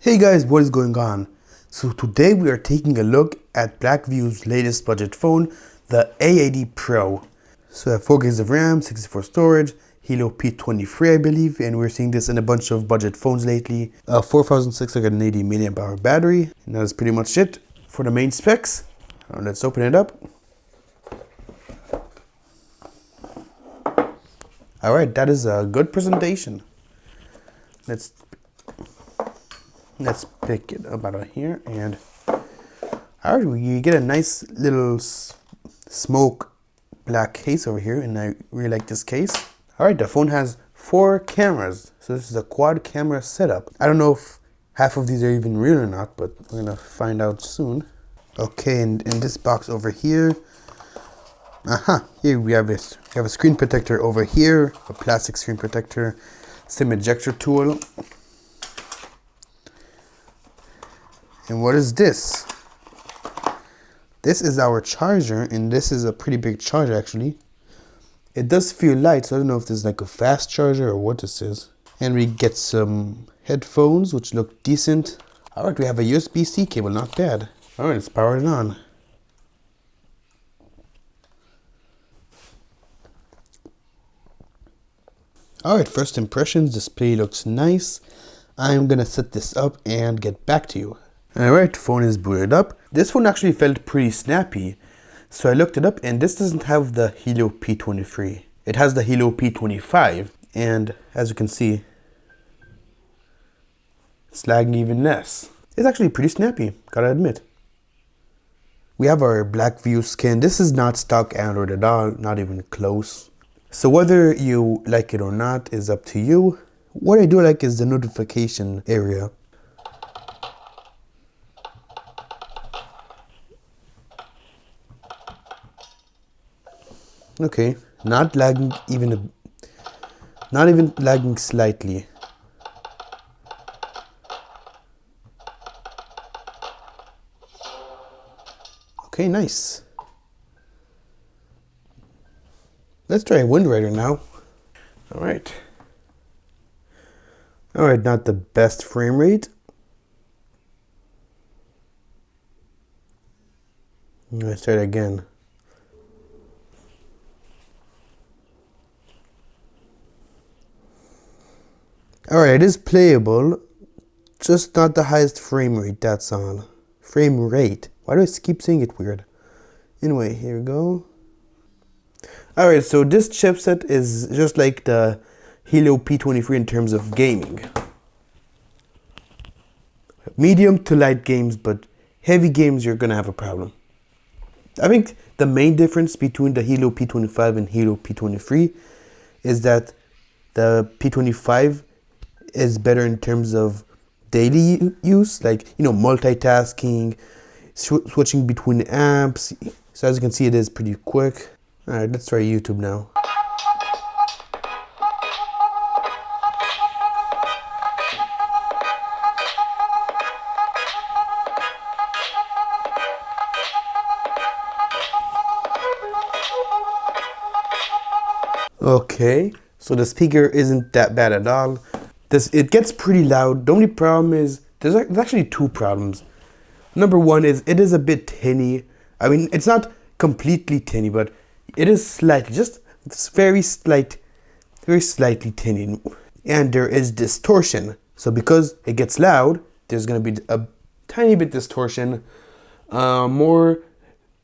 Hey guys, what is going on? So today we are taking a look at Blackview's latest budget phone, the A80 Pro. So I have 4 gigs of RAM, 64 storage, Helio P23 I believe, and we're seeing this in a bunch of budget phones lately. A 4680 mAh battery, and that's pretty much it for the main specs. Let's open it up. Alright, that is a good presentation. Let's pick it up out of here, and alright, we get a nice little smoke black case over here, and I really like this case. Alright, the phone has 4 cameras, so this is a quad camera setup. I don't know if half of these are even real or not, but we're gonna find out soon. Okay, and in this box over here, here we have it. We have a screen protector over here, a plastic screen protector, SIM ejector tool. And what is this? This is our charger, and this is a pretty big charger actually. It does feel light, so I don't know if this is like a fast charger or what this is. And we get some headphones, which look decent. Alright, we have a USB-C cable, not bad. Alright, let's power it on. Alright, first impressions, display looks nice. I'm gonna set this up and get back to you. Alright, phone is booted up. This phone actually felt pretty snappy. So I looked it up, and this doesn't have the Helio P23. It has the Helio P25. And as you can see, it's lagging even less. It's actually pretty snappy, gotta admit. We have our Blackview skin. This is not stock Android at all, not even close. So whether you like it or not is up to you. What I do like is the notification area. Okay, not lagging not even lagging slightly. Okay, nice. Let's try WindRider now. Alright, not the best frame rate. Let's try it again. Alright, it is playable, just not the highest frame rate, that's all. Frame rate. Why do I keep saying it weird? Anyway, here we go. Alright, so this chipset is just like the Helio P23 in terms of gaming. Medium to light games, but heavy games you're gonna have a problem. I think the main difference between the Helio P25 and Helio P23 is that the P25 is better in terms of daily use, like, you know, multitasking, switching between apps. So as you can see, it is pretty quick. Alright, let's try YouTube now. Okay, so the speaker isn't that bad at all. It gets pretty loud. The only problem is, there's actually 2 problems. Number 1 is it is a bit tinny. I mean, it's not completely tinny, but it is slightly, it's very slightly tinny. And there is distortion. So because it gets loud, there's gonna be a tiny bit distortion, more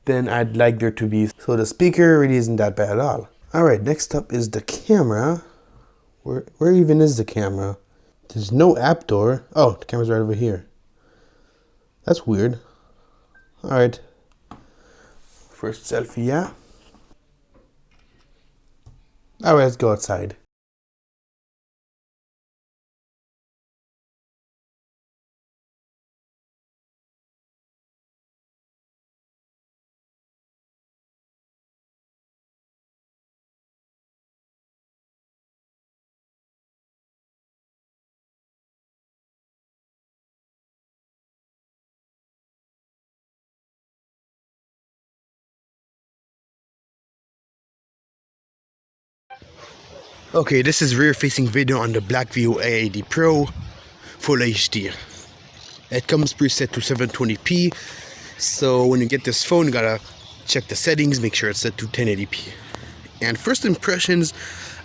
than I'd like there to be. So the speaker really isn't that bad at all. Alright, next up is the camera. Where even is the camera? There's no app door. Oh, the camera's right over here. That's weird. Alright. First selfie, yeah. Alright, let's go outside. Okay, this is rear-facing video on the Blackview A80 Pro Full HD. It comes preset to 720p. So when you get this phone, you gotta check the settings, make sure it's set to 1080p. And first impressions,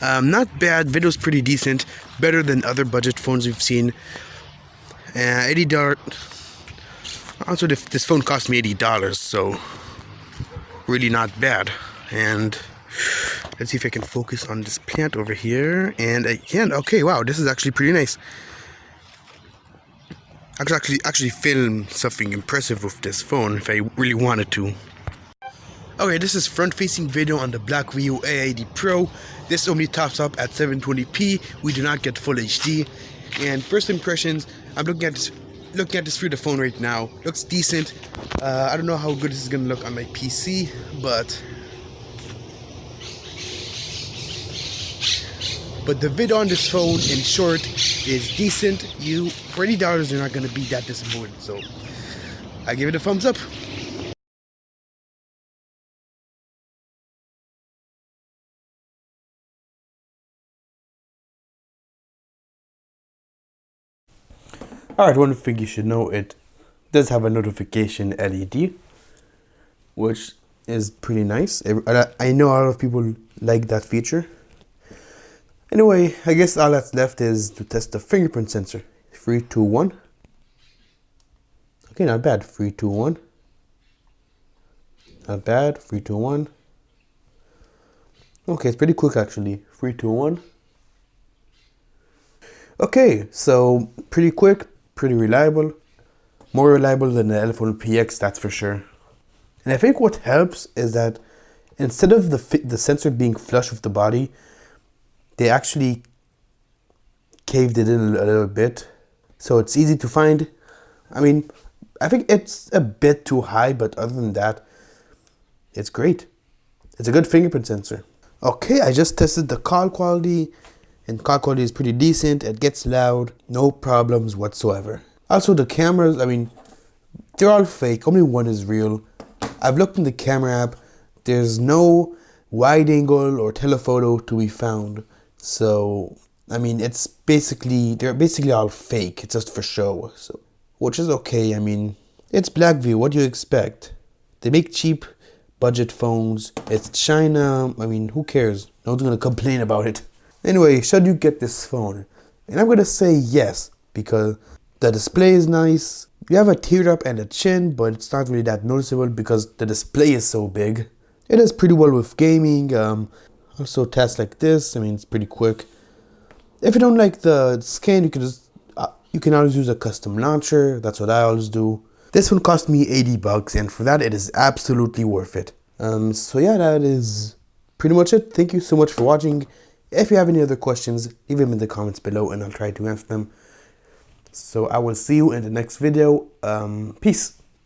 not bad. Video's pretty decent, better than other budget phones we've seen. $80. Also, this phone cost me $80, so really not bad. And let's see if I can focus on this plant over here. And again, okay, wow, this is actually pretty nice. I could actually film something impressive with this phone if I really wanted to. Okay, this is front-facing video on the Blackview A80 Pro. This only tops up at 720p. We do not get full HD. And first impressions, I'm looking at this through the phone right now. Looks decent. I don't know how good this is gonna look on my PC, but the video on this phone, in short, is decent. For $80, you're not gonna be that disappointed. So I give it a thumbs up. Alright, one thing you should know, it does have a notification LED, which is pretty nice. I know a lot of people like that feature. Anyway, I guess all that's left is to test the fingerprint sensor. 3, 2, 1. Okay, not bad. 3, 2, 1. Not bad. 3, 2, 1. Okay, it's pretty quick actually. 3, 2, 1. Okay, so pretty quick, pretty reliable. More reliable than the Elephone PX, that's for sure. And I think what helps is that instead of the sensor being flush with the body, they actually caved it in a little bit. So it's easy to find. I mean, I think it's a bit too high, but other than that, it's great. It's a good fingerprint sensor. Okay, I just tested the call quality, and call quality is pretty decent. It gets loud, no problems whatsoever. Also, the cameras, I mean, they're all fake. Only one is real. I've looked in the camera app. There's no wide angle or telephoto to be found. So, I mean, they're basically all fake. It's just for show. So, which is okay. I mean, it's Blackview. What do you expect? They make cheap budget phones. It's China. I mean, who cares? No one's gonna complain about it. Anyway, should you get this phone? And I'm gonna say yes, because the display is nice. You have a teardrop and a chin, but it's not really that noticeable because the display is so big. It does pretty well with gaming. Also tasks like this, I mean, it's pretty quick. If you don't like the scan, you can always use a custom launcher. That's what I always do. This one cost me $80, and for that, it is absolutely worth it. So yeah, that is pretty much it. Thank you so much for watching. If you have any other questions, leave them in the comments below, and I'll try to answer them. So I will see you in the next video. Peace.